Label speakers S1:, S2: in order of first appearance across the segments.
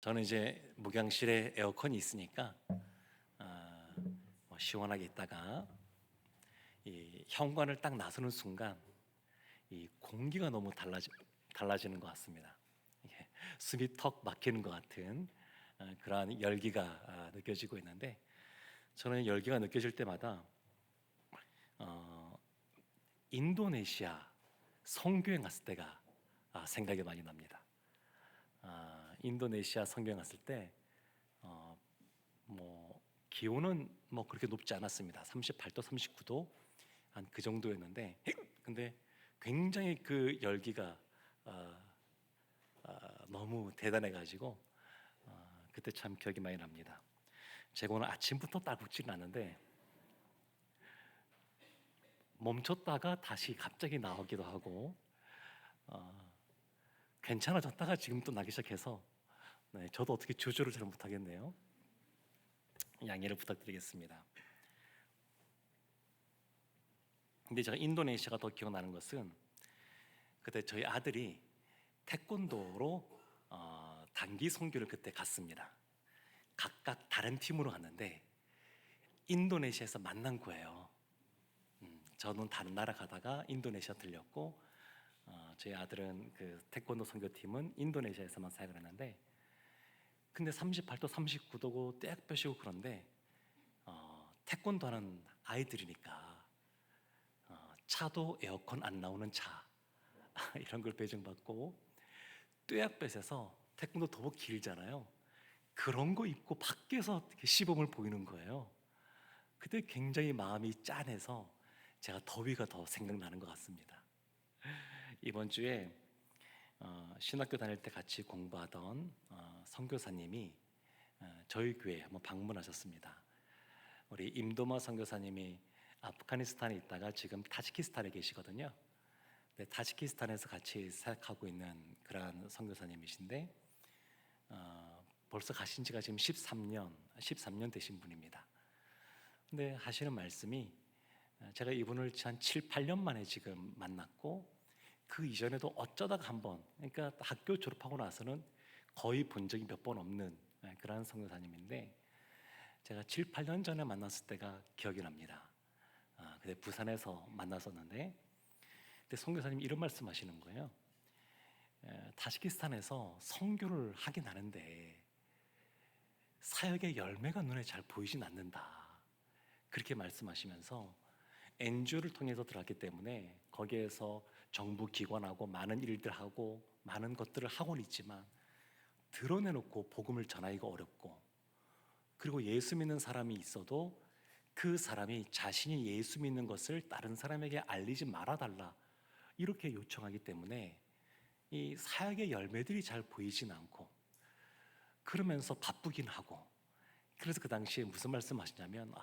S1: 저는 이제 목양실에 에어컨이 있으니까 아, 뭐 시원하게 있다가 이 현관을 딱 나서는 순간 이 공기가 너무 달라지는 것 같습니다. 이게 숨이 턱 막히는 것 같은 그러한 열기가 느껴지고 있는데, 저는 열기가 느껴질 때마다 어, 인도네시아 선교행 갔을 때가 생각이 많이 납니다. 인도네시아 선교행 갔을 때 뭐 기온은 뭐 그렇게 높지 않았습니다. 38도, 39도 한 그 정도였는데, 근데 굉장히 그 열기가 어, 너무 대단해가지고 그때 참 기억이 많이 납니다. 제가 오늘 아침부터 딸꾹질이 나는데 멈췄다가 다시 갑자기 나오기도 하고 괜찮아졌다가 지금 또 나기 시작해서, 네, 저도 어떻게 조절을 잘 못하겠네요. 양해를 부탁드리겠습니다. 근데 제가 인도네시아가 더 기억나는 것은 그때 저희 아들이 태권도로 단기 선교를 그때 갔습니다. 각각 다른 팀으로 갔는데 인도네시아에서 만난 거예요. 저는 다른 나라 가다가 인도네시아 들렸고, 저희 아들은 그 태권도 선교팀은 인도네시아에서만 사역을 했는데, 근데 38도 39도고 떼약볕이고 그런데 태권도 하는 아이들이니까 차도 에어컨 안 나오는 차 이런 걸 배정받고, 뙤약볕에서 태권도 도복 길잖아요. 그런 거 입고 밖에서 이렇게 시범을 보이는 거예요. 그때 굉장히 마음이 짠해서 제가 더위가 더 생각나는 것 같습니다. 이번 주에 신학교 다닐 때 같이 공부하던 선교사님이 저희 교회에 한번 방문하셨습니다. 우리 임도마 선교사님이 아프가니스탄에 있다가 지금 타지키스탄에 계시거든요. 네, 타지키스탄에서 같이 사역하고 있는 그러한 선교사님이신데 벌써 가신 지가 지금 13년 되신 분입니다. 근데 하시는 말씀이, 제가 이분을 한 7, 8년 만에 지금 만났고 그 이전에도 어쩌다가 한번, 그러니까 학교 졸업하고 나서는 거의 본 적이 몇 번 없는 그러한 선교사님인데, 제가 7, 8년 전에 만났을 때가 기억이 납니다. 그때 부산에서 만났었는데, 그때 선교사님이 이런 말씀하시는 거예요. 타지키스탄에서 선교를 하긴 하는데 사역의 열매가 눈에 잘 보이진 않는다, 그렇게 말씀하시면서 NGO를 통해서 들어갔기 때문에 거기에서 정부 기관하고 많은 일들 하고 많은 것들을 하고는 있지만 드러내놓고 복음을 전하기가 어렵고, 그리고 예수 믿는 사람이 있어도 그 사람이 자신이 예수 믿는 것을 다른 사람에게 알리지 말아달라 이렇게 요청하기 때문에 이 사역의 열매들이 잘 보이진 않고, 그러면서 바쁘긴 하고, 그래서 그 당시에 무슨 말씀하시냐면,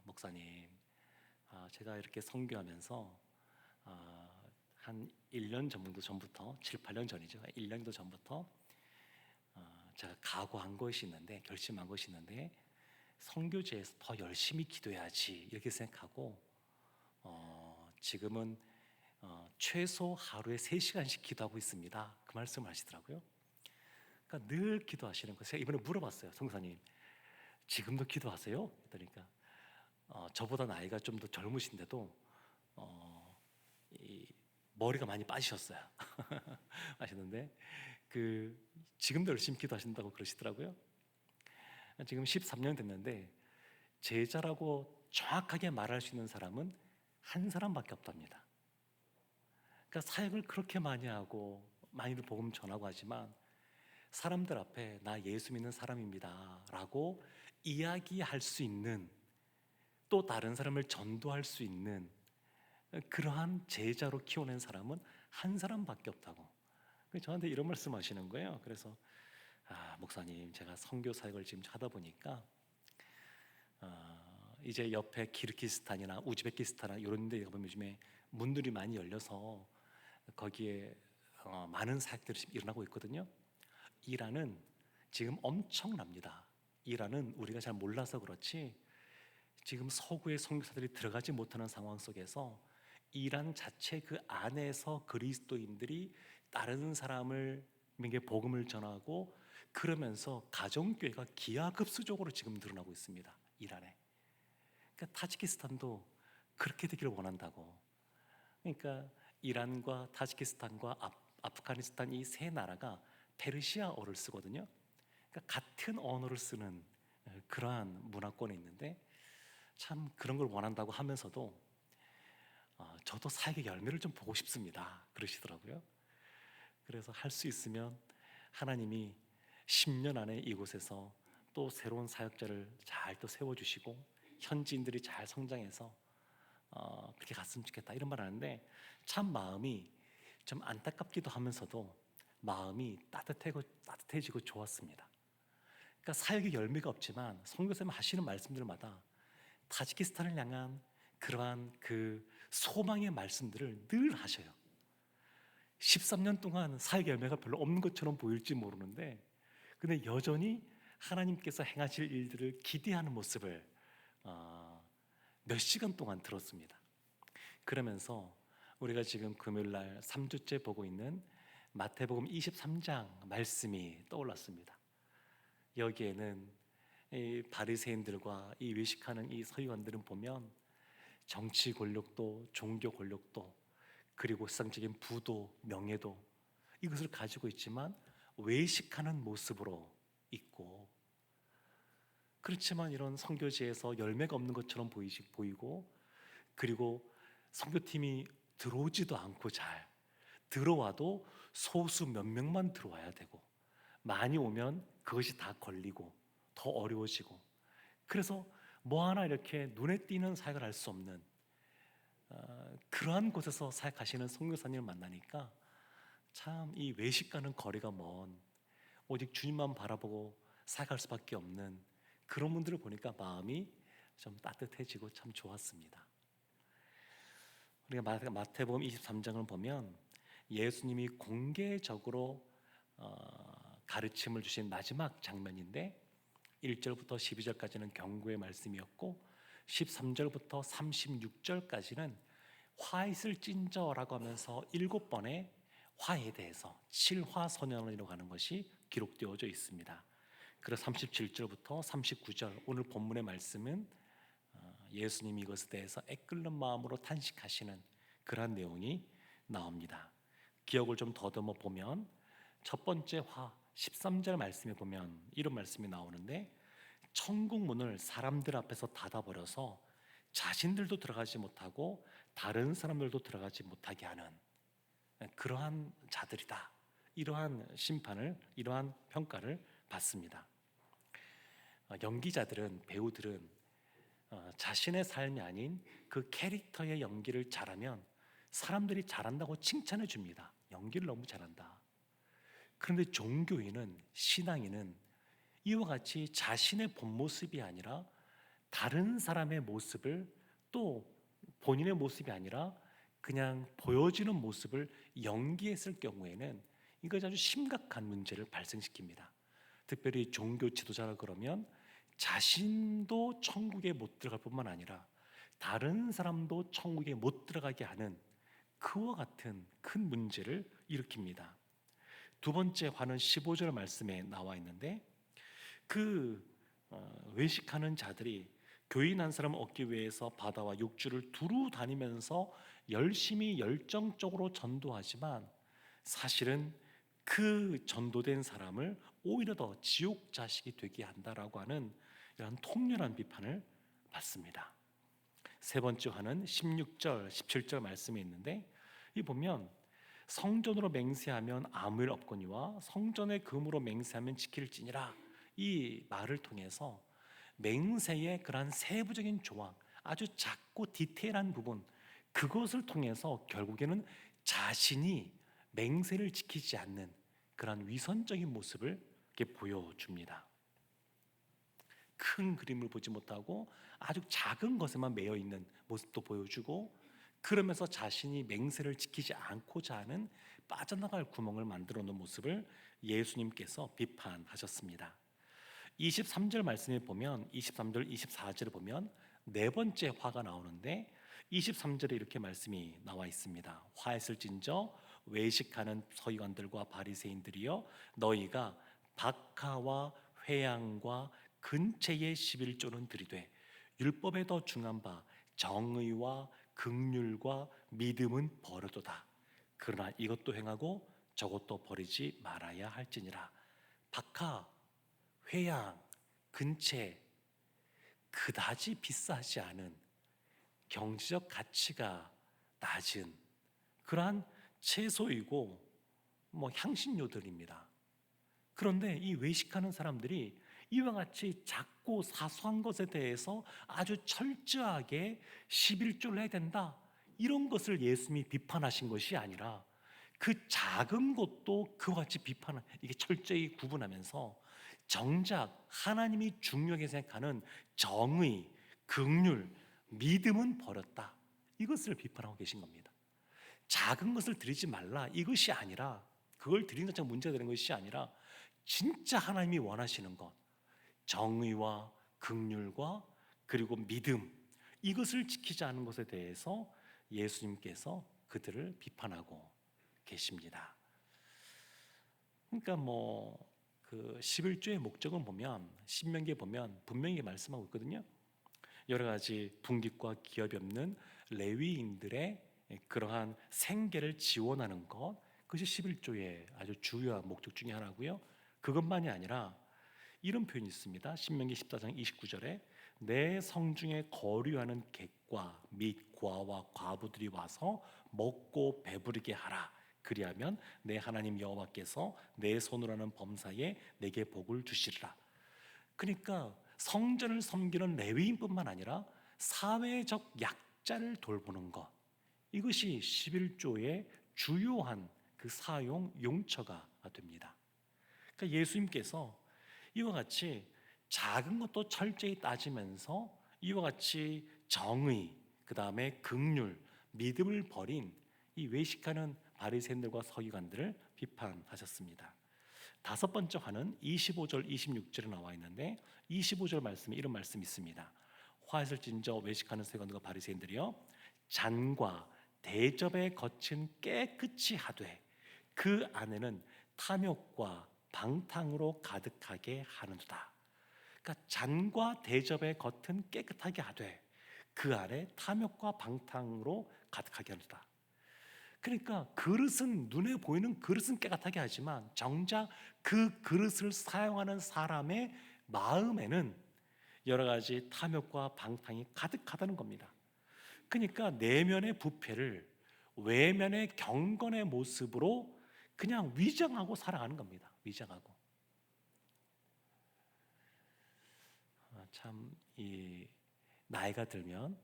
S1: 목사님, 제가 이렇게 선교하면서 한 1년 정도 전부터, 7, 8년 전이죠. 1년 정도 전부터 제가 각오한 것이 있는데, 결심한 것이 있는데, 선교제에서 더 열심히 기도해야지 이렇게 생각하고 지금은 최소 하루에 3시간씩 기도하고 있습니다, 그 말씀을 하시더라고요. 그러니까 늘 기도하시는 거예요. 제가 이번에 물어봤어요. 성사님, 지금도 기도하세요? 그러니까 저보다 나이가 좀 더 젊으신데도 이 머리가 많이 빠지셨어요. 하시는데 그 지금도 열심히 기도하신다고 그러시더라고요. 지금 13년 됐는데 제자라고 정확하게 말할 수 있는 사람은 한 사람밖에 없답니다. 그러니까 사역을 그렇게 많이 하고 많이들 복음 전하고 하지만 사람들 앞에 나 예수 믿는 사람입니다 라고 이야기할 수 있는, 또 다른 사람을 전도할 수 있는 그러한 제자로 키워낸 사람은 한 사람밖에 없다고 저한테 이런 말씀 하시는 거예요. 그래서 목사님, 제가 선교 사역을 지금 하다 보니까 이제 옆에 키르기스탄이나 우즈베키스탄이나 이런 데 가보면 요즘에 문들이 많이 열려서 거기에 많은 사역들이 지금 일어나고 있거든요. 이란은 지금 엄청납니다. 이란은 우리가 잘 몰라서 그렇지 지금 서구의 선교사들이 들어가지 못하는 상황 속에서 이란 자체 그 안에서 그리스도인들이 다른 사람을 에게 복음을 전하고 그러면서 가정교회가 기하급수적으로 지금 늘어나고 있습니다. 이란에. 그러니까 타지키스탄도 그렇게 되기를 원한다고. 그러니까 이란과 타지키스탄과 아프가니스탄 이 세 나라가 페르시아어를 쓰거든요. 그러니까 같은 언어를 쓰는 그러한 문화권에 있는데 참 그런 걸 원한다고 하면서도 저도 사역의 열매를 좀 보고 싶습니다. 그러시더라고요. 그래서 할 수 있으면 하나님이 10년 안에 이곳에서 또 새로운 사역자를 잘 또 세워주시고 현지인들이 잘 성장해서 그렇게 갔으면 좋겠다 이런 말 하는데 참 마음이 좀 안타깝기도 하면서도 마음이 따뜻해지고 좋았습니다. 그러니까 사역의 열매가 없지만 선교사님 하시는 말씀들마다 타지키스탄을 향한 그러한 그 소망의 말씀들을 늘 하셔요. 13년 동안 사역의 열매가 별로 없는 것처럼 보일지 모르는데 근데 여전히 하나님께서 행하실 일들을 기대하는 모습을 몇 시간 동안 들었습니다. 그러면서 우리가 지금 금요일날 3주째 보고 있는 마태복음 23장 말씀이 떠올랐습니다. 여기에는 이 바리새인들과 이 외식하는 이 서기관들은 보면 정치 권력도 종교 권력도 그리고 세상적인 부도 명예도 이것을 가지고 있지만 외식하는 모습으로 있고 그렇지만 이런 선교지에서 열매가 없는 것처럼 보이고 그리고 선교팀이 들어오지도 않고 잘 들어와도 소수 몇 명만 들어와야 되고 많이 오면 그것이 다 걸리고 더 어려워지고 그래서 뭐 하나 이렇게 눈에 띄는 사역을 할 수 없는 그러한 곳에서 사역하시는 선교사님을 만나니까 참 이 외식과는 거리가 먼 오직 주님만 바라보고 사역할 수밖에 없는 그런 분들을 보니까 마음이 좀 따뜻해지고 참 좋았습니다. 우리가 마태복음 23장을 보면 예수님이 공개적으로 가르침을 주신 마지막 장면인데 1절부터 12절까지는 경고의 말씀이었고 13절부터 36절까지는 화 있을 찐저라고 하면서 7번의 화에 대해서 칠화선언이라고 하는 것이 기록되어져 있습니다. 그래서 37절부터 39절 오늘 본문의 말씀은 예수님이 이것에 대해서 애끓는 마음으로 탄식하시는 그러한 내용이 나옵니다. 기억을 좀 더듬어 보면 첫 번째 화 13절 말씀에 보면 이런 말씀이 나오는데 천국 문을 사람들 앞에서 닫아버려서 자신들도 들어가지 못하고 다른 사람들도 들어가지 못하게 하는 그러한 자들이다. 이러한 심판을 이러한 평가를 받습니다. 연기자들은 배우들은 자신의 삶이 아닌 그 캐릭터의 연기를 잘하면 사람들이 잘한다고 칭찬해 줍니다. 연기를 너무 잘한다. 그런데 종교인은 신앙인은 이와 같이 자신의 본 모습이 아니라 다른 사람의 모습을 또 본인의 모습이 아니라 그냥 보여지는 모습을 연기했을 경우에는 이것이 아주 심각한 문제를 발생시킵니다. 특별히 종교 지도자라 그러면 자신도 천국에 못 들어갈 뿐만 아니라 다른 사람도 천국에 못 들어가게 하는 그와 같은 큰 문제를 일으킵니다. 두 번째 화는 15절 말씀에 나와 있는데 그 외식하는 자들이 교인 한 사람을 얻기 위해서 바다와 육지를 두루 다니면서 열심히 열정적으로 전도하지만 사실은 그 전도된 사람을 오히려 더 지옥 자식이 되게 한다라고 하는 이런 통렬한 비판을 받습니다. 세 번째 화는 16절, 17절 말씀이 있는데 이 보면 성전으로 맹세하면 아무 일 없거니와 성전의 금으로 맹세하면 지킬지니라 이 말을 통해서 맹세의 그러한 세부적인 조항 아주 작고 디테일한 부분 그것을 통해서 결국에는 자신이 맹세를 지키지 않는 그러한 위선적인 모습을 이렇게 보여줍니다. 큰 그림을 보지 못하고 아주 작은 것에만 매여 있는 모습도 보여주고 그러면서 자신이 맹세를 지키지 않고자 하는 빠져나갈 구멍을 만들어 놓은 모습을 예수님께서 비판하셨습니다. 23절 말씀에 보면 23절, 24절을 보면 네 번째 화가 나오는데 23절에 이렇게 말씀이 나와 있습니다. 화했을진저 외식하는 서기관들과 바리새인들이여 너희가 박하와 회양과 근체의 11조는 들이되 율법에 더 중한 바 정의와 긍휼과 믿음은 버려도다. 그러나 이것도 행하고 저것도 버리지 말아야 할지니라. 박하, 회양, 근체, 그다지 비싸지 않은 경제적 가치가 낮은 그러한 채소이고 향신료들입니다. 그런데 이 외식하는 사람들이 이와 같이 작고 사소한 것에 대해서 아주 철저하게 11조를 해야 된다, 이런 것을 예수님이 비판하신 것이 아니라 그 작은 것도 그와 같이 이게 철저히 구분하면서 정작 하나님이 중요하게 생각하는 정의, 긍휼, 믿음은 버렸다, 이것을 비판하고 계신 겁니다. 작은 것을 드리지 말라, 이것이 아니라, 그걸 드리는 것 자체가 문제가 되는 것이 아니라 진짜 하나님이 원하시는 것, 정의와 긍휼과 그리고 믿음, 이것을 지키지 않은 것에 대해서 예수님께서 그들을 비판하고 계십니다. 그러니까 그 11조의 목적은 보면 신명기에 보면 분명히 말씀하고 있거든요. 여러 가지 분깃과 기업이 없는 레위인들의 그러한 생계를 지원하는 것, 그것이 11조의 아주 주요한 목적 중에 하나고요. 그것만이 아니라 이런 표현이 있습니다. 신명기 14장 29절에 내 성중에 거류하는 객과 및 고아와 과부들이 와서 먹고 배부르게 하라. 그리하면 내 하나님 여호와께서 내 손으로 하는 범사에 내게 복을 주시리라. 그러니까 성전을 섬기는 레위인뿐만 아니라 사회적 약자를 돌보는 것, 이것이 11조의 주요한 그 사용 용처가 됩니다. 그러니까 예수님께서 이와 같이 작은 것도 철저히 따지면서 이와 같이 정의, 그 다음에 긍휼, 믿음을 버린 이 외식하는 바리새인들과 서기관들을 비판하셨습니다. 다섯 번째 화는 25절 26절에 나와 있는데 25절 말씀에 이런 말씀이 있습니다. 화했을진저 외식하는 서기관들과 바리새인들이여, 잔과 대접의 겉은 깨끗이 하되 그 안에는 탐욕과 방탕으로 가득하게 하는도다. 그러니까 잔과 대접의 겉은 깨끗하게 하되 그 안에 탐욕과 방탕으로 가득하게 하는도다. 그러니까 그릇은, 눈에 보이는 그릇은 깨끗하게 하지만 정작 그 그릇을 사용하는 사람의 마음에는 여러 가지 탐욕과 방탕이 가득하다는 겁니다. 그러니까 내면의 부패를 외면의 경건의 모습으로 그냥 위장하고 살아가는 겁니다. 위장하고. 참 이 나이가 들면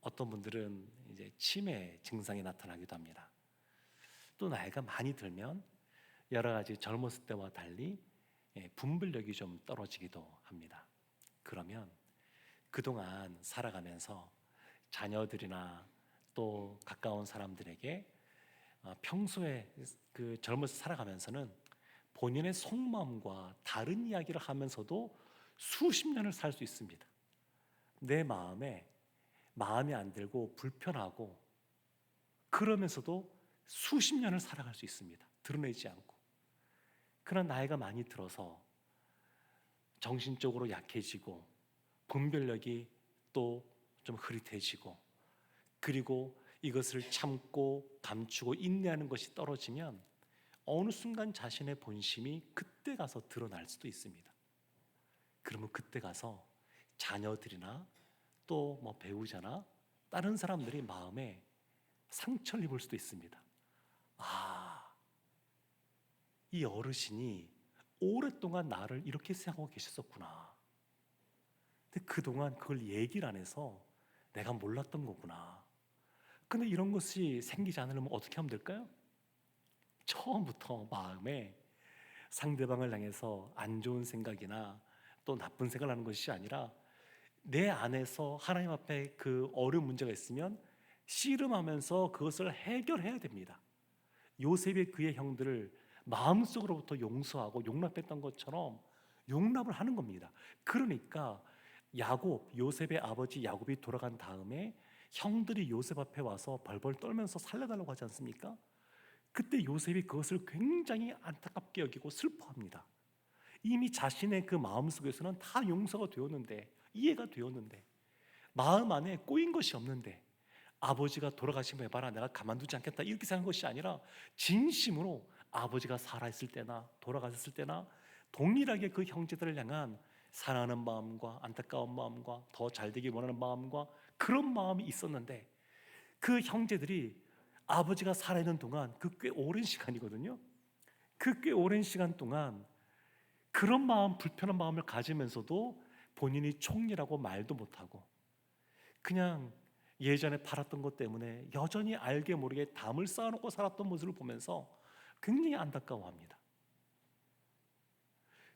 S1: 어떤 분들은 이제 치매 증상이 나타나기도 합니다. 또 나이가 많이 들면 여러 가지 젊었을 때와 달리 분별력이 좀 떨어지기도 합니다. 그러면 그동안 살아가면서 자녀들이나 또 가까운 사람들에게 평소에 그 젊어서 살아가면서는 본인의 속마음과 다른 이야기를 하면서도 수십 년을 살 수 있습니다. 내 마음이 안 들고 불편하고 그러면서도 수십 년을 살아갈 수 있습니다. 드러내지 않고. 그러나 나이가 많이 들어서 정신적으로 약해지고 분별력이 또 좀 흐릿해지고 그리고 이것을 참고 감추고 인내하는 것이 떨어지면 어느 순간 자신의 본심이 그때 가서 드러날 수도 있습니다. 그러면 그때 가서 자녀들이나 또 배우자나 다른 사람들이 마음에 상처를 입을 수도 있습니다. 이 어르신이 오랫동안 나를 이렇게 생각하고 계셨었구나. 근데 그동안 그걸 얘기를 안 해서 내가 몰랐던 거구나. 근데 이런 것이 생기지 않으려면 어떻게 하면 될까요? 처음부터 마음에 상대방을 향해서 안 좋은 생각이나 또 나쁜 생각을 하는 것이 아니라 내 안에서 하나님 앞에 그 어려운 문제가 있으면 씨름하면서 그것을 해결해야 됩니다. 요셉이 그의 형들을 마음속으로부터 용서하고 용납했던 것처럼 용납을 하는 겁니다. 그러니까 요셉의 아버지 야곱이 돌아간 다음에 형들이 요셉 앞에 와서 벌벌 떨면서 살려달라고 하지 않습니까? 그때 요셉이 그것을 굉장히 안타깝게 여기고 슬퍼합니다. 이미 자신의 그 마음속에서는 다 용서가 되었는데, 이해가 되었는데, 마음 안에 꼬인 것이 없는데, 아버지가 돌아가시면 해봐라 내가 가만두지 않겠다 이렇게 생각한 것이 아니라 진심으로 아버지가 살아있을 때나 돌아가셨을 때나 동일하게 그 형제들을 향한 사랑하는 마음과 안타까운 마음과 더 잘되기 원하는 마음과 그런 마음이 있었는데, 그 형제들이 아버지가 살아있는 동안, 그 꽤 오랜 시간이거든요. 그 꽤 오랜 시간 동안 그런 마음, 불편한 마음을 가지면서도 본인이 총리라고 말도 못하고 그냥 예전에 팔았던 것 때문에 여전히 알게 모르게 담을 쌓아놓고 살았던 모습을 보면서 굉장히 안타까워합니다.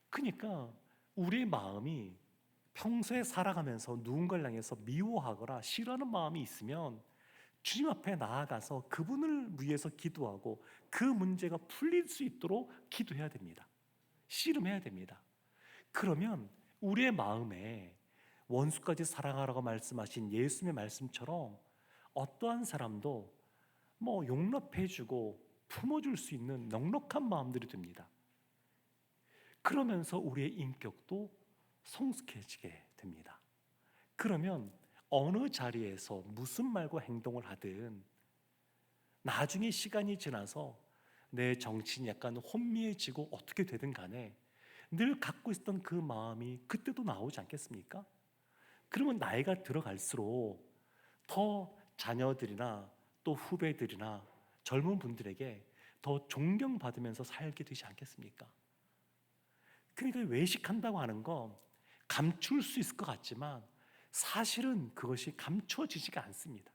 S1: 그러니까 우리의 마음이 평소에 살아가면서 누군가를 향해서 미워하거나 싫어하는 마음이 있으면 주님 앞에 나아가서 그분을 위해서 기도하고 그 문제가 풀릴 수 있도록 기도해야 됩니다. 씨름해야 됩니다. 그러면 우리의 마음에 원수까지 사랑하라고 말씀하신 예수님의 말씀처럼 어떠한 사람도 용납해주고 품어줄 수 있는 넉넉한 마음들이 됩니다. 그러면서 우리의 인격도 성숙해지게 됩니다. 그러면 어느 자리에서 무슨 말과 행동을 하든 나중에 시간이 지나서 내 정신이 약간 혼미해지고 어떻게 되든 간에 늘 갖고 있었던 그 마음이 그때도 나오지 않겠습니까? 그러면 나이가 들어갈수록 더 자녀들이나 또 후배들이나 젊은 분들에게 더 존경받으면서 살게 되지 않겠습니까? 그러니까 외식한다고 하는 건 감출 수 있을 것 같지만 사실은 그것이 감춰지지가 않습니다.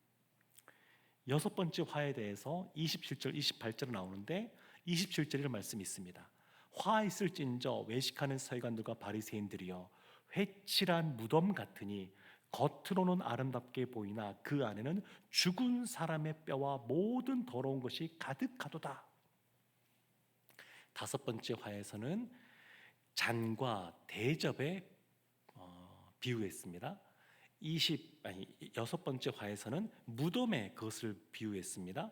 S1: 여섯 번째 화에 대해서 27절, 28절에 나오는데 27절의 말씀이 있습니다. 화 있을진저 외식하는 서기관들과 바리새인들이여 회칠한 무덤 같으니 겉으로는 아름답게 보이나 그 안에는 죽은 사람의 뼈와 모든 더러운 것이 가득하도다. 다섯 번째 화에서는 잔과 대접에 비유했습니다. 여섯 번째 화에서는 무덤에 그것을 비유했습니다.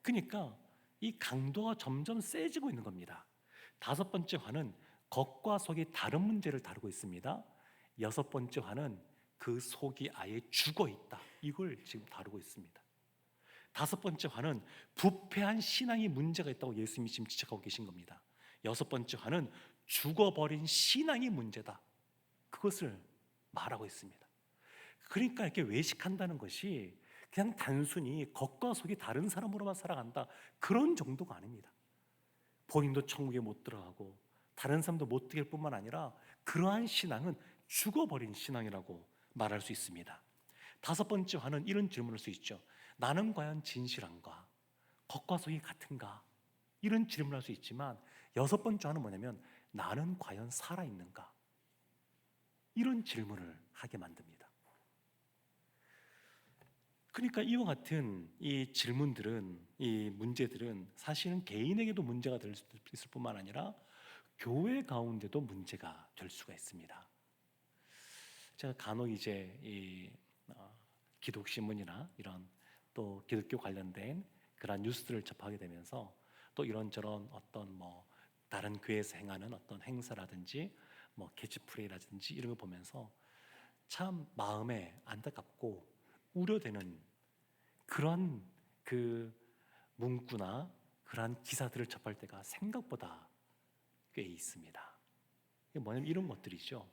S1: 그러니까 이 강도가 점점 세지고 있는 겁니다. 다섯 번째 화는 겉과 속이 다른 문제를 다루고 있습니다. 여섯 번째 화는 그 속이 아예 죽어 있다. 이걸 지금 다루고 있습니다. 다섯 번째 화는 부패한 신앙이 문제가 있다고 예수님이 지금 지적하고 계신 겁니다. 여섯 번째 화는 죽어버린 신앙이 문제다. 그것을 말하고 있습니다. 그러니까 이렇게 외식한다는 것이 그냥 단순히 겉과 속이 다른 사람으로만 살아간다 그런 정도가 아닙니다. 본인도 천국에 못 들어가고 다른 사람도 못 들을 뿐만 아니라 그러한 신앙은 죽어버린 신앙이라고 말할 수 있습니다. 다섯 번째 화는 이런 질문을 할 수 있죠. 나는 과연 진실한가? 겉과 속이 같은가? 이런 질문을 할 수 있지만 여섯 번째 화는 뭐냐면 나는 과연 살아있는가? 이런 질문을 하게 만듭니다. 그러니까 이와 같은 이 질문들은, 이 문제들은 사실은 개인에게도 문제가 될 수 있을 뿐만 아니라 교회 가운데도 문제가 될 수가 있습니다. 제가 간혹 이제 이 기독 신문이나 이런 또 기독교 관련된 그런 뉴스들을 접하게 되면서 또 이런저런 어떤 다른 교회에서 행하는 어떤 행사라든지 캐치프레이라든지 이런 거 보면서 참 마음에 안타깝고 우려되는 그런 그 문구나 그러한 기사들을 접할 때가 생각보다 꽤 있습니다. 이게 뭐냐면 이런 것들이죠.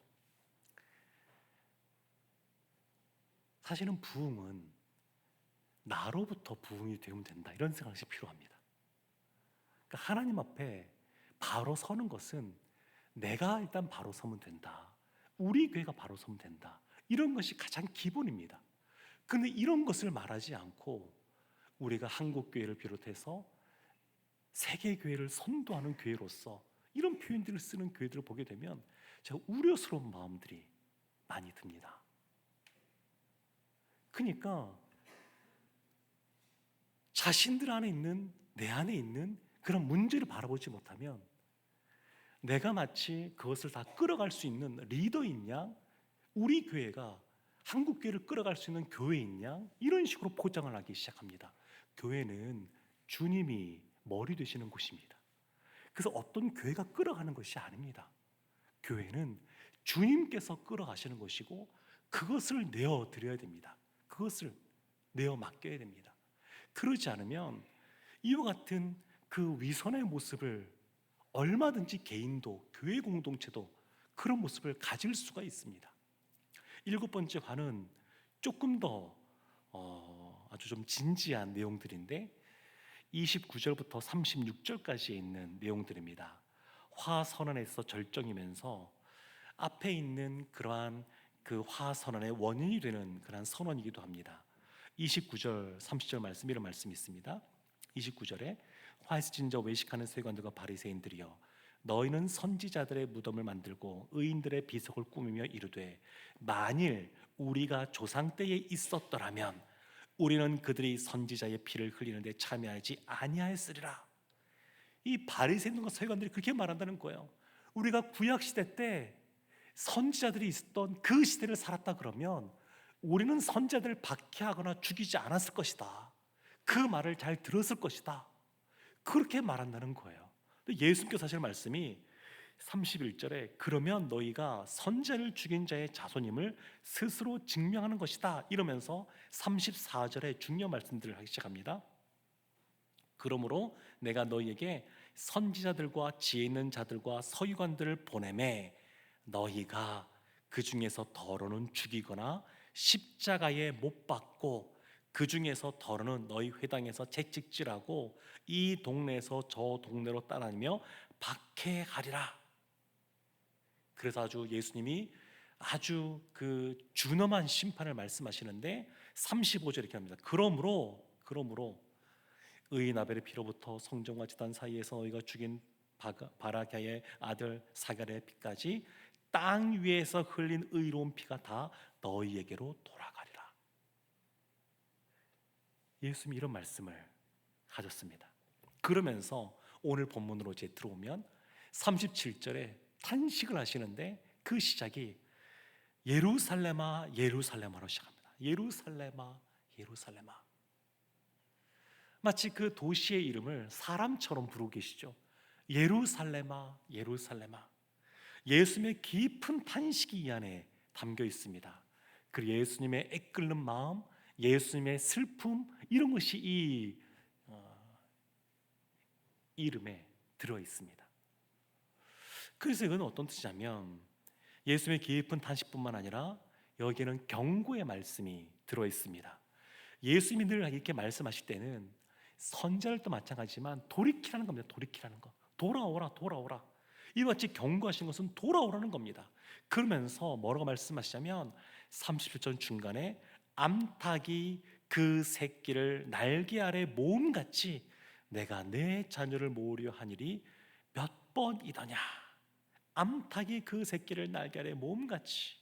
S1: 사실은 부흥은 나로부터 부흥이 되면 된다 이런 생각이 필요합니다. 그러니까 하나님 앞에 바로 서는 것은 내가 일단 바로 서면 된다. 우리 교회가 바로 서면 된다. 이런 것이 가장 기본입니다. 그런데 이런 것을 말하지 않고 우리가 한국교회를 비롯해서 세계교회를 선도하는 교회로서 이런 표현들을 쓰는 교회들을 보게 되면 제가 우려스러운 마음들이 많이 듭니다. 그러니까 자신들 안에 있는, 내 안에 있는 그런 문제를 바라보지 못하면 내가 마치 그것을 다 끌어갈 수 있는 리더인 양, 우리 교회가 한국 교회를 끌어갈 수 있는 교회인 양 이런 식으로 포장을 하기 시작합니다. 교회는 주님이 머리 되시는 곳입니다. 그래서 어떤 교회가 끌어가는 것이 아닙니다. 교회는 주님께서 끌어가시는 것이고 그것을 내어드려야 됩니다. 그것을 내어 맡겨야 됩니다. 그러지 않으면 이와 같은 그 위선의 모습을 얼마든지 개인도 교회 공동체도 그런 모습을 가질 수가 있습니다. 일곱 번째 화는 조금 더 아주 좀 진지한 내용들인데 29절부터 36절까지에 있는 내용들입니다. 화 선언에서 절정이면서 앞에 있는 그러한 그 화 선언의 원인이 되는 그러한 선언이기도 합니다. 29절, 30절 말씀 이런 말씀이 있습니다. 29절에 화에서 진저 외식하는 세관들과 바리새인들이여 너희는 선지자들의 무덤을 만들고 의인들의 비석을 꾸미며 이르되 만일 우리가 조상 때에 있었더라면 우리는 그들이 선지자의 피를 흘리는데 참여하지 아니하였으리라. 이 바리새인과 서기관들이 그렇게 말한다는 거예요. 우리가 구약 시대 때 선지자들이 있었던 그 시대를 살았다 그러면 우리는 선지자들을 박해하거나 죽이지 않았을 것이다. 그 말을 잘 들었을 것이다. 그렇게 말한다는 거예요. 예수님께서 하시는 말씀이 31절에 그러면 너희가 선지자를 죽인 자의 자손임을 스스로 증명하는 것이다 이러면서 34절에 중요한 말씀들을 하기 시작합니다. 그러므로 내가 너희에게 선지자들과 지혜 있는 자들과 서기관들을 보내매 너희가 그 중에서 더러는 죽이거나 십자가에 못 박고 그 중에서 더러는 너희 회당에서 채찍질하고 이 동네에서 저 동네로 따라다니며 박해하리라. 그래서 아주 예수님이 아주 그 준엄한 심판을 말씀하시는데 35절 이렇게 합니다. 그러므로 의인 아벨의 피로부터 성전과 제단 사이에서 너희가 죽인 바라기아의 아들 사갈의 피까지 땅 위에서 흘린 의로운 피가 다 너희에게로 돌아가리라. 예수님이 이런 말씀을 하셨습니다. 그러면서 오늘 본문으로 이제 들어오면 37절에 탄식을 하시는데 그 시작이 예루살렘아 예루살렘아로 시작합니다. 예루살렘아 예루살렘아. 마치 그 도시의 이름을 사람처럼 부르고 계시죠. 예루살렘아 예루살렘아. 예수님의 깊은 탄식이 이 안에 담겨 있습니다. 그리고 예수님의 애끓는 마음, 예수님의 슬픔 이런 것이 이 이름에 들어 있습니다. 그래서 이건 어떤 뜻이냐면 예수님의 깊은 탄식뿐만 아니라 여기에는 경고의 말씀이 들어 있습니다. 예수님이 늘 이렇게 말씀하실 때는 선지자들도 마찬가지지만 돌이키라는 겁니다. 돌이키라는 거. 돌아오라 돌아오라. 이와 같이 경고하신 것은 돌아오라는 겁니다. 그러면서 뭐라고 말씀하시냐면 37절 중간에 암탉이 그 새끼를 날개 아래 모음같이 내가 내 자녀를 모으려 하니리 몇 번이더냐. 암탉이 그 새끼를 날개 아래 모음같이.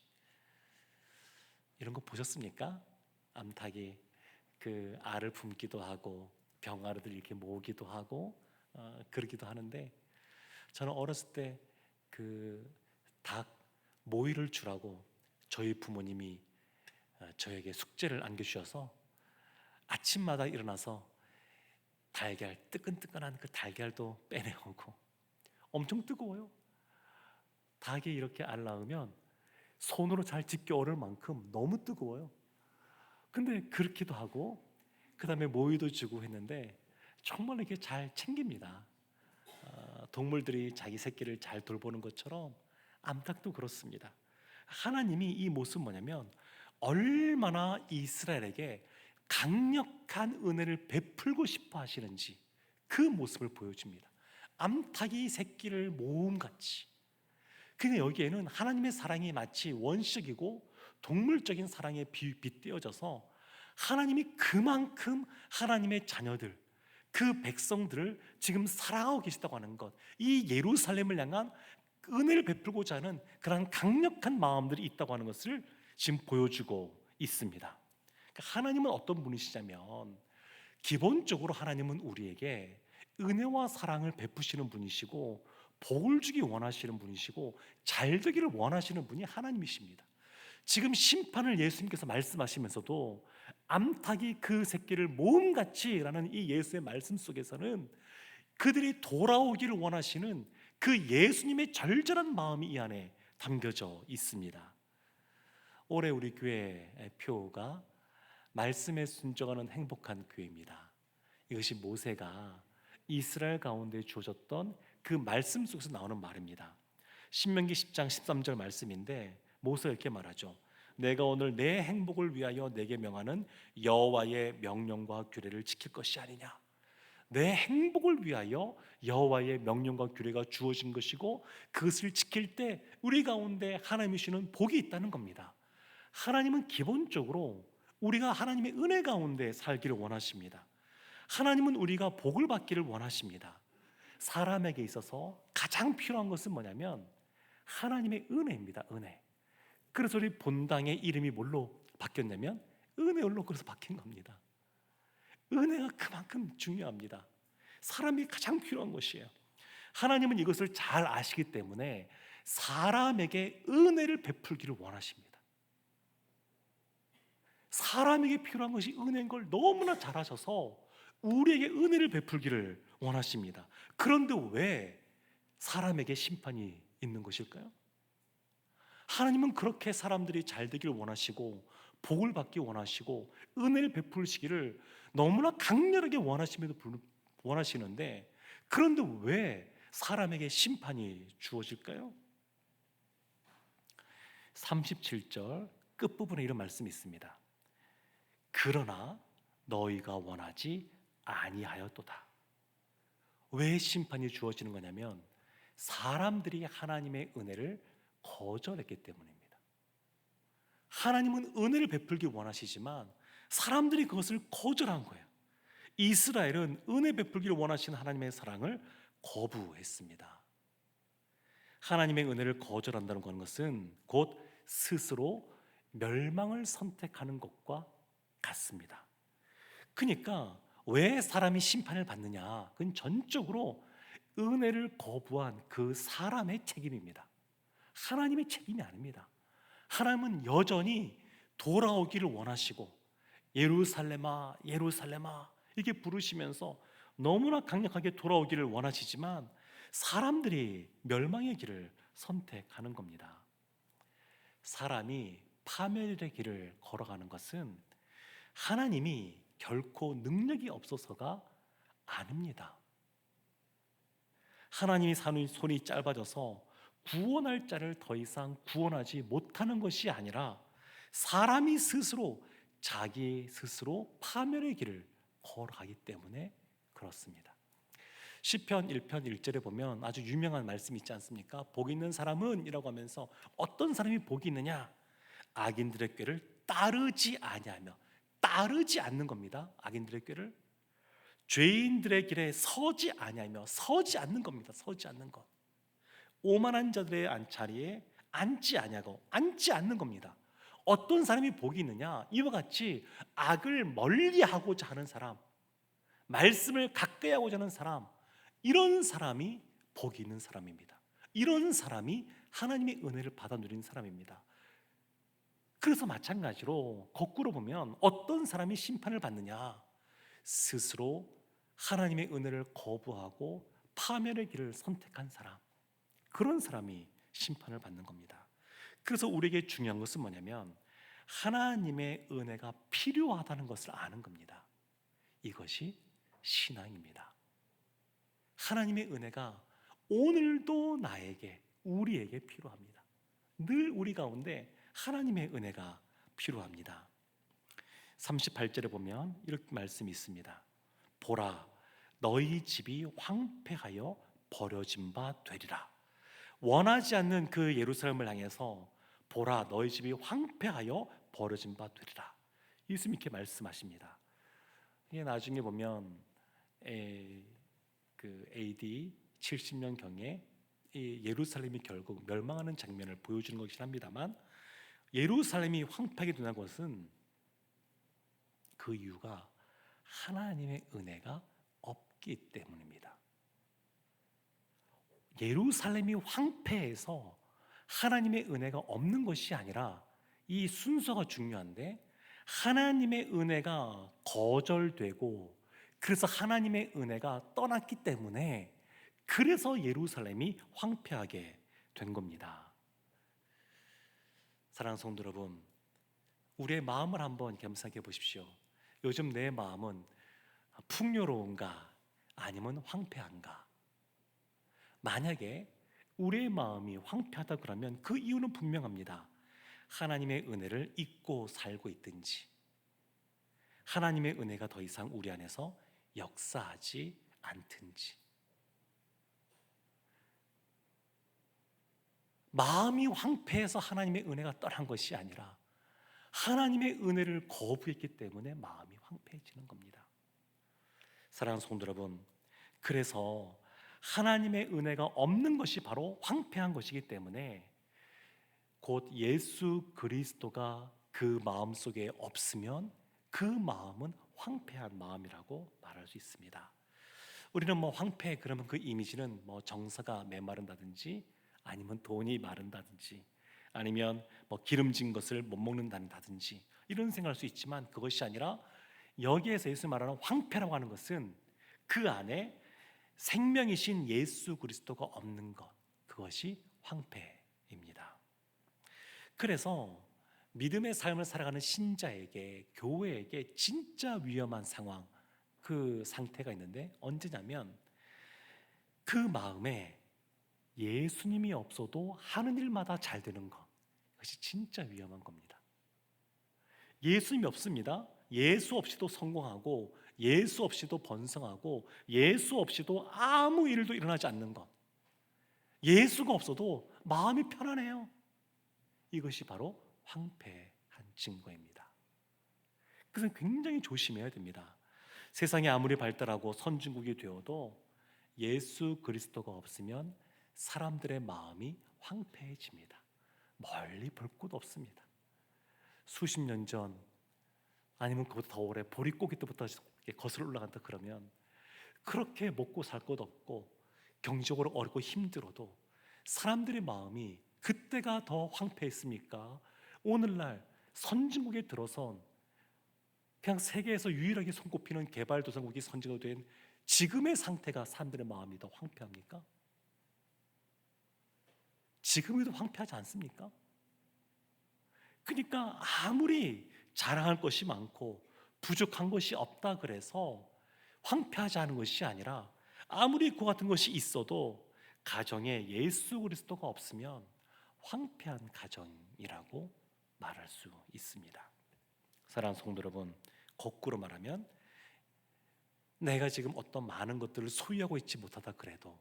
S1: 이런 거 보셨습니까? 암탉이 그 알을 품기도 하고 병아리들 이렇게 모으기도 하고 그러기도 하는데 저는 어렸을 때 그 닭 모이를 주라고 저희 부모님이 저에게 숙제를 안겨주셔서 아침마다 일어나서 달걀 뜨끈뜨끈한 그 달걀도 빼내오고 엄청 뜨거워요. 닭이 이렇게 알 낳으면 손으로 잘 집기 어려울 만큼 너무 뜨거워요. 근데 그렇기도 하고 그 다음에 모이도 주고 했는데 정말 이렇게 잘 챙깁니다. 동물들이 자기 새끼를 잘 돌보는 것처럼 암탉도 그렇습니다. 하나님이 이 모습 뭐냐면 얼마나 이스라엘에게 강력한 은혜를 베풀고 싶어 하시는지 그 모습을 보여줍니다. 암탉이 새끼를 모음같이. 근데 여기에는 하나님의 사랑이 마치 원시적이고 동물적인 사랑에 빗대어져서 하나님이 그만큼 하나님의 자녀들 그 백성들을 지금 사랑하고 계시다고 하는 것, 이 예루살렘을 향한 은혜를 베풀고자 하는 그런 강력한 마음들이 있다고 하는 것을 지금 보여주고 있습니다. 그러니까 하나님은 어떤 분이시냐면 기본적으로 하나님은 우리에게 은혜와 사랑을 베푸시는 분이시고 복을 주기 원하시는 분이시고 잘 되기를 원하시는 분이 하나님이십니다. 지금 심판을 예수님께서 말씀하시면서도 암탉이 그 새끼를 모음같이 라는 이 예수의 말씀 속에서는 그들이 돌아오기를 원하시는 그 예수님의 절절한 마음이 이 안에 담겨져 있습니다. 올해 우리 교회의 표가 말씀에 순종하는 행복한 교회입니다. 이것이 모세가 이스라엘 가운데 주어졌던 그 말씀 속에서 나오는 말입니다. 신명기 10장 13절 말씀인데 모세가 이렇게 말하죠. 내가 오늘 내 행복을 위하여 내게 명하는 여호와의 명령과 규례를 지킬 것이 아니냐. 내 행복을 위하여 여호와의 명령과 규례가 주어진 것이고 그것을 지킬 때 우리 가운데 하나님이 주시는 복이 있다는 겁니다. 하나님은 기본적으로 우리가 하나님의 은혜 가운데 살기를 원하십니다. 하나님은 우리가 복을 받기를 원하십니다. 사람에게 있어서 가장 필요한 것은 뭐냐면 하나님의 은혜입니다. 은혜. 그래서 우리 본당의 이름이 뭘로 바뀌었냐면 은혜로 그래서 바뀐 겁니다. 은혜가 그만큼 중요합니다. 사람이 가장 필요한 것이에요. 하나님은 이것을 잘 아시기 때문에 사람에게 은혜를 베풀기를 원하십니다. 사람에게 필요한 것이 은혜인 걸 너무나 잘 아셔서 우리에게 은혜를 베풀기를 원하십니다. 그런데 왜 사람에게 심판이 있는 것일까요? 하나님은 그렇게 사람들이 잘 되기를 원하시고 복을 받기 원하시고 은혜를 베풀시기를 너무나 강렬하게 원하시는데 그런데 왜 사람에게 심판이 주어질까요? 37절 끝부분에 이런 말씀이 있습니다. 그러나 너희가 원하지 아니하였도다. 왜 심판이 주어지는 거냐면 사람들이 하나님의 은혜를 거절했기 때문입니다. 하나님은 은혜를 베풀기 원하시지만 사람들이 그것을 거절한 거예요. 이스라엘은 은혜 베풀기를 원하시는 하나님의 사랑을 거부했습니다. 하나님의 은혜를 거절한다는 것은 곧 스스로 멸망을 선택하는 것과 같습니다. 그러니까 왜 사람이 심판을 받느냐? 그건 전적으로 은혜를 거부한 그 사람의 책임입니다. 하나님의 책임이 아닙니다. 하나님은 여전히 돌아오기를 원하시고 예루살렘아 예루살렘아 이렇게 부르시면서 너무나 강력하게 돌아오기를 원하시지만 사람들이 멸망의 길을 선택하는 겁니다. 사람이 파멸의 길을 걸어가는 것은 하나님이 결코 능력이 없어서가 아닙니다. 하나님이 손이 짧아져서 구원할 자를 더 이상 구원하지 못하는 것이 아니라 사람이 스스로 자기 스스로 파멸의 길을 걸어가기 때문에 그렇습니다. 시편 1편 1절에 보면 아주 유명한 말씀이 있지 않습니까? 복 있는 사람은 이라고 하면서 어떤 사람이 복이 있느냐? 악인들의 꾀를 따르지 아니하며 따르지 않는 겁니다. 악인들의 꾀를 죄인들의 길에 서지 아니하며 서지 않는 겁니다. 서지 않는 것. 오만한 자들의 자리에 앉지 아니하고 앉지 않는 겁니다. 어떤 사람이 복이 있느냐? 이와 같이 악을 멀리하고자 하는 사람, 말씀을 가까이 하고자 하는 사람, 이런 사람이 복이 있는 사람입니다. 이런 사람이 하나님의 은혜를 받아 누리는 사람입니다. 그래서 마찬가지로 거꾸로 보면 어떤 사람이 심판을 받느냐? 스스로 하나님의 은혜를 거부하고 파멸의 길을 선택한 사람, 그런 사람이 심판을 받는 겁니다. 그래서 우리에게 중요한 것은 뭐냐면 하나님의 은혜가 필요하다는 것을 아는 겁니다. 이것이 신앙입니다. 하나님의 은혜가 오늘도 나에게, 우리에게 필요합니다. 늘 우리 가운데 하나님의 은혜가 필요합니다. 38절에 보면 이렇게 말씀이 있습니다. 보라, 너희 집이 황폐하여 버려진 바 되리라. 원하지 않는 그 예루살렘을 향해서 보라, 너희 집이 황폐하여 버려진 바 되리라. 예수님이 이렇게 말씀하십니다. 이게 나중에 보면 그 AD 70년 경에 예루살렘이 결국 멸망하는 장면을 보여주는 것이긴 합니다만, 예루살렘이 황폐하게 되는 것은 그 이유가 하나님의 은혜가 없기 때문입니다. 예루살렘이 황폐해서 하나님의 은혜가 없는 것이 아니라, 이 순서가 중요한데, 하나님의 은혜가 거절되고 그래서 하나님의 은혜가 떠났기 때문에 그래서 예루살렘이 황폐하게 된 겁니다. 사랑하는 성도 여러분, 우리의 마음을 한번 겸사해 보십시오. 요즘 내 마음은 풍요로운가 아니면 황폐한가? 만약에 우리의 마음이 황폐하다 그러면 그 이유는 분명합니다. 하나님의 은혜를 잊고 살고 있든지, 하나님의 은혜가 더 이상 우리 안에서 역사하지 않든지. 마음이 황폐해서 하나님의 은혜가 떠난 것이 아니라 하나님의 은혜를 거부했기 때문에 마음이 황폐해지는 겁니다. 사랑하는 성도 여러분, 그래서 하나님의 은혜가 없는 것이 바로 황폐한 것이기 때문에 곧 예수 그리스도가 그 마음 속에 없으면 그 마음은 황폐한 마음이라고 말할 수 있습니다. 우리는 황폐 그러면 그 이미지는 정서가 메마른다든지 아니면 돈이 마른다든지 아니면 기름진 것을 못 먹는다든지 이런 생각할 수 있지만 그것이 아니라 여기에서 예수 말하는 황폐라고 하는 것은 그 안에 생명이신 예수 그리스도가 없는 것, 그것이 황폐입니다. 그래서 믿음의 삶을 살아가는 신자에게, 교회에게 진짜 위험한 상황, 그 상태가 있는데 언제냐면 그 마음에 예수님이 없어도 하는 일마다 잘 되는 것, 그것이 진짜 위험한 겁니다. 예수님이 없습니다. 예수 없이도 성공하고 예수 없이도 번성하고 예수 없이도 아무 일도 일어나지 않는 것, 예수가 없어도 마음이 편안해요. 이것이 바로 황폐한 증거입니다. 그래서 굉장히 조심해야 됩니다. 세상이 아무리 발달하고 선진국이 되어도 예수 그리스도가 없으면 사람들의 마음이 황폐해집니다. 멀리 볼 곳 없습니다. 수십 년 전 아니면 그보다 더 오래 보릿고개 때부터 거슬러 올라간다 그러면 그렇게 먹고 살 것 없고 경제적으로 어렵고 힘들어도 사람들의 마음이 그때가 더 황폐했습니까? 오늘날 선진국에 들어선 그냥 세계에서 유일하게 손꼽히는 개발도상국이 선진국이 된 지금의 상태가 사람들의 마음이 더 황폐합니까? 지금이 더 황폐하지 않습니까? 그러니까 아무리 자랑할 것이 많고 부족한 것이 없다 그래서 황폐하지 않은 것이 아니라 아무리 그 같은 것이 있어도 가정에 예수 그리스도가 없으면 황폐한 가정이라고 말할 수 있습니다. 사랑하는 성도 여러분, 거꾸로 말하면 내가 지금 어떤 많은 것들을 소유하고 있지 못하다 그래도,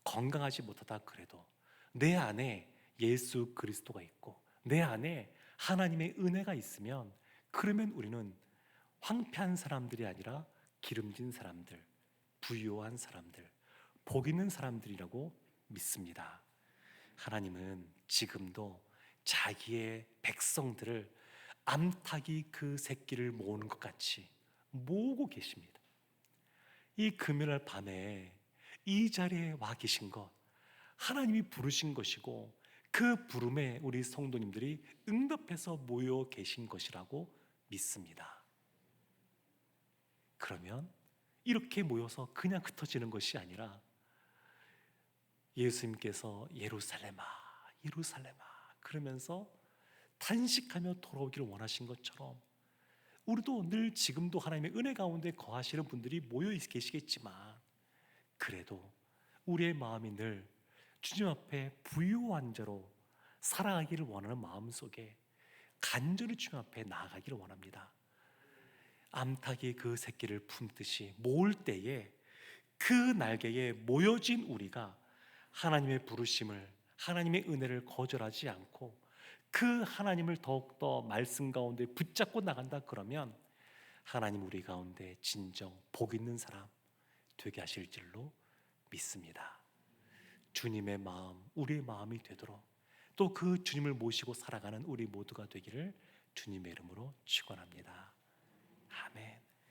S1: 건강하지 못하다 그래도 내 안에 예수 그리스도가 있고 내 안에 하나님의 은혜가 있으면, 그러면 우리는 황폐한 사람들이 아니라 기름진 사람들, 부유한 사람들, 복 있는 사람들이라고 믿습니다. 하나님은 지금도 자기의 백성들을 암탉이 그 새끼를 모으는 것 같이 모으고 계십니다. 이 금요일 밤에 이 자리에 와 계신 것, 하나님이 부르신 것이고 그 부름에 우리 성도님들이 응답해서 모여 계신 것이라고 믿습니다. 그러면 이렇게 모여서 그냥 흩어지는 것이 아니라 예수님께서 예루살렘아 예루살렘아 그러면서 탄식하며 돌아오기를 원하신 것처럼 우리도 늘 지금도 하나님의 은혜 가운데 거하시는 분들이 모여 계시겠지만 그래도 우리의 마음이 늘 주님 앞에 부유한 자로 살아가기를 원하는 마음속에 간절히 주님 앞에 나아가기를 원합니다. 암탉이 그 새끼를 품듯이 모을 때에 그 날개에 모여진 우리가 하나님의 부르심을, 하나님의 은혜를 거절하지 않고 그 하나님을 더욱더 말씀 가운데 붙잡고 나간다 그러면 하나님 우리 가운데 진정 복 있는 사람 되게 하실 줄로 믿습니다. 주님의 마음, 우리의 마음이 되도록 또 그 주님을 모시고 살아가는 우리 모두가 되기를 주님의 이름으로 축원합니다. 아멘.